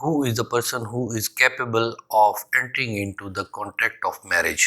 who is the person who is capable of entering into the contract of marriage,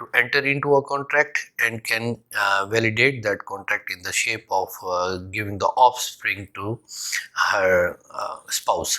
to enter into a contract and can validate that contract in the shape of giving the offspring to her spouse।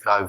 5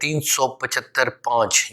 375(5)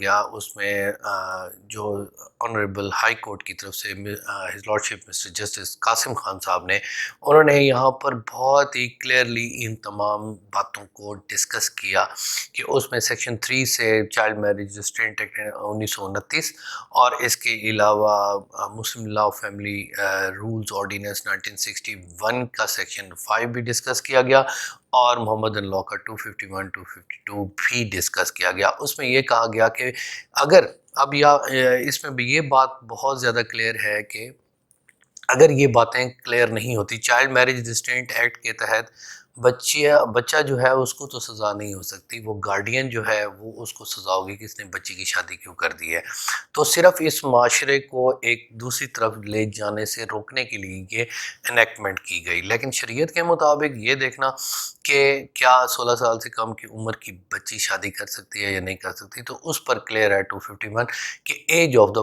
گیا اس میں جو honourable high court کی طرف سے his lordship mister justice Qasim Khan صاحب نے، انہوں نے یہاں پر بہت ہی کلیئرلی ان تمام باتوں کو ڈسکس کیا کہ اس میں سیکشن 3 سے چائلڈ میرج ریسٹرینٹ ایکٹ 1929 اور اس کے علاوہ مسلم لا فیملی رولز آرڈیننس 1961 کا سیکشن 5 بھی ڈسکس کیا گیا اور محمد لاء کا 251 252 بھی ڈسکس کیا گیا۔ اس میں یہ کہا گیا کہ اگر اب اس میں بھی یہ بات بہت زیادہ کلیئر ہے کہ اگر یہ باتیں کلیئر نہیں ہوتی، چائلڈ میرج ریسٹرینٹ ایکٹ کے تحت بچہ جو ہے اس کو تو سزا نہیں ہو سکتی، وہ گارڈین جو ہے وہ اس کو سزا ہوگی کہ اس نے بچی کی شادی کیوں کر دی ہے۔ تو صرف اس معاشرے کو ایک دوسری طرف لے جانے سے روکنے کے لیے یہ انیکٹمنٹ کی گئی، لیکن شریعت کے مطابق یہ دیکھنا کہ کیا 16 سال سے کم کی عمر کی بچی شادی کر سکتی ہے یا نہیں کر سکتی، تو اس پر کلیئر ہے 251 کہ ایج آف دا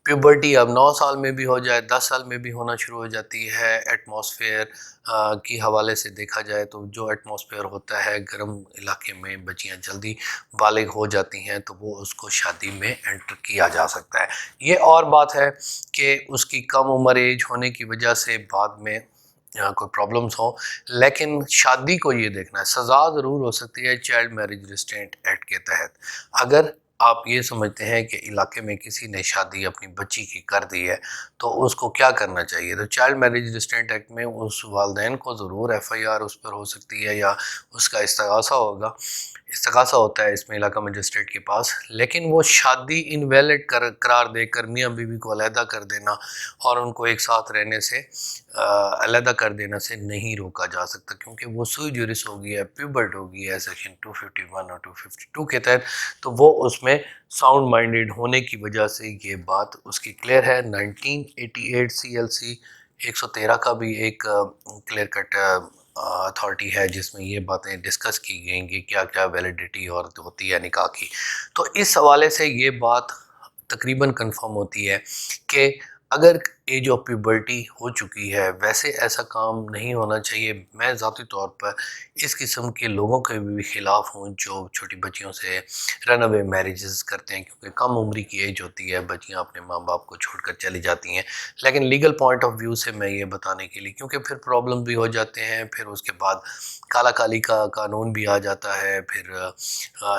پیوبرٹی اب 9 سال میں بھی ہو جائے، 10 سال میں بھی ہونا شروع ہو جاتی ہے۔ ایٹماسفیئر کی حوالے سے دیکھا جائے تو جو ایٹماسفیئر ہوتا ہے گرم علاقے میں بچیاں جلدی بالغ ہو جاتی ہیں تو وہ اس کو شادی میں انٹر کیا جا سکتا ہے۔ یہ اور بات ہے کہ اس کی کم عمر ایج ہونے کی وجہ سے بعد میں کوئی پرابلمز ہوں، لیکن شادی کو یہ دیکھنا ہے، سزا ضرور ہو سکتی ہے چائلڈ میرج ریسٹرینٹ ایکٹ کے تحت۔ اگر آپ یہ سمجھتے ہیں کہ علاقے میں کسی نے شادی اپنی بچی کی کر دی ہے تو اس کو کیا کرنا چاہیے، تو چائلڈ میرج ریسٹرینٹ ایکٹ میں اس والدین کو ضرور ایف آئی آر اس پر ہو سکتی ہے یا اس کا استغاثہ ہوتا ہے اس میں علاقہ مجسٹریٹ کے پاس، لیکن وہ شادی انویلڈ قرار دے کر میاں بیوی کو علیحدہ کر دینا اور ان کو ایک ساتھ رہنے سے علیحدہ کر دینا سے نہیں روکا جا سکتا، کیونکہ وہ سوئی جورس ہو گئی ہے، پیوبرٹ ہو گئی ہے سیکشن 251 اور 252 کے تحت، تو وہ اس میں ساؤنڈ مائنڈڈ ہونے کی وجہ سے یہ بات اس کی کلیئر ہے۔ 1988 CLC 113 کا بھی ایک کلیئر کٹ اتھارٹی ہے جس میں یہ باتیں ڈسکس کی گئیں کہ کیا کیا ویلیڈیٹی اور ہوتی ہے نکاح کی، تو اس حوالے سے یہ بات تقریباً کنفرم ہوتی ہے کہ اگر ایج آف پیوبرٹی ہو چکی ہے، ویسے ایسا کام نہیں ہونا چاہیے۔ میں ذاتی طور پر اس قسم کے لوگوں کے بھی خلاف ہوں جو چھوٹی بچیوں سے رن اوے میریجز کرتے ہیں، کیونکہ کم عمری کی ایج ہوتی ہے، بچیاں اپنے ماں باپ کو چھوڑ کر چلی جاتی ہیں، لیکن لیگل پوائنٹ آف ویو سے میں یہ بتانے کے لیے، کیونکہ پھر پرابلم بھی ہو جاتے ہیں، پھر اس کے بعد کالا کالی کا قانون بھی آ جاتا ہے، پھر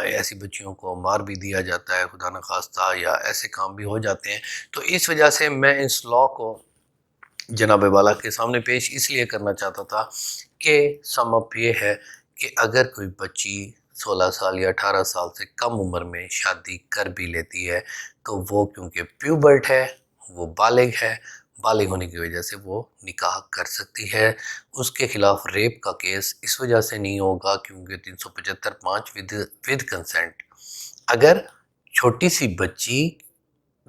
ایسی بچیوں کو مار بھی دیا جاتا ہے خدا نخواستہ، یا ایسے کام بھی ہو جاتے ہیں۔ تو اس وجہ سے میں اس لاء کو جناب والا کے سامنے پیش اس لیے کرنا چاہتا تھا کہ سم اپ یہ ہے کہ اگر کوئی بچی 16 سال یا 18 سال سے کم عمر میں شادی کر بھی لیتی ہے تو وہ کیونکہ پیوبرٹ ہے، وہ بالغ ہے، بالغ ہونے کی وجہ سے وہ نکاح کر سکتی ہے۔ اس کے خلاف ریپ کا کیس اس وجہ سے نہیں ہوگا کیونکہ 375(5) ود کنسنٹ۔ اگر چھوٹی سی بچی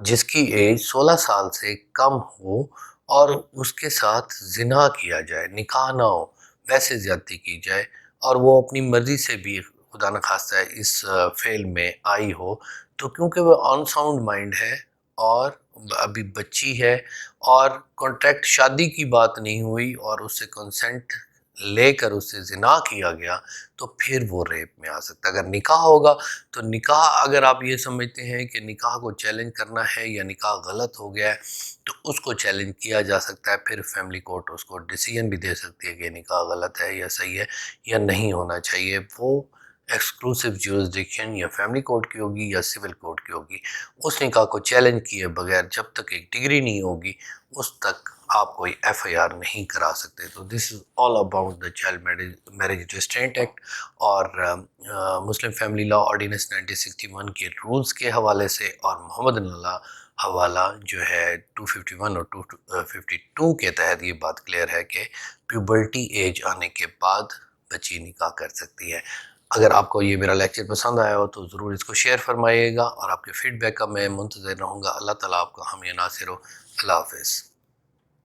جس کی ایج 16 سال سے کم ہو اور اس کے ساتھ زنا کیا جائے، نکاح نہ ہو، ویسے زیادتی کی جائے اور وہ اپنی مرضی سے بھی خدا نخواستہ اس فعل میں آئی ہو، تو کیونکہ وہ ان ساؤنڈ مائنڈ ہے اور ابھی بچی ہے اور کانٹریکٹ شادی کی بات نہیں ہوئی اور اس سے کنسنٹ لے کر اس سے زنا کیا گیا، تو پھر وہ ریپ میں آ سکتا ہے۔ اگر نکاح ہوگا تو نکاح، اگر آپ یہ سمجھتے ہیں کہ نکاح کو چیلنج کرنا ہے یا نکاح غلط ہو گیا ہے تو اس کو چیلنج کیا جا سکتا ہے، پھر فیملی کورٹ اس کو ڈیسیجن بھی دے سکتی ہے کہ نکاح غلط ہے یا صحیح ہے یا نہیں ہونا چاہیے۔ وہ ایکسکلوسیو جورسڈکشن یا فیملی کورٹ کی ہوگی یا سول کورٹ کی ہوگی۔ اس نکاح کو چیلنج کیے بغیر جب تک ایک ڈگری نہیں ہوگی اس تک آپ کوئی ایف آئی آر نہیں کرا سکتے۔ تو this is all about the child marriage restraint act اور مسلم فیملی لا آرڈیننس 1961 کے رولز کے حوالے سے، اور محمد اللہ حوالہ جو ہے 251 اور 252 کے تحت یہ بات کلیئر ہے کہ پیوبرٹی ایج آنے کے بعد بچی نکاح کر سکتی ہے۔ اگر آپ کو یہ میرا لیکچر پسند آیا ہو تو ضرور اس کو شیئر فرمائیے گا اور آپ کے فیڈ بیک کا میں منتظر رہوں گا۔ اللہ تعالیٰ آپ کو حامی ناصر ہو۔ اللہ حافظ۔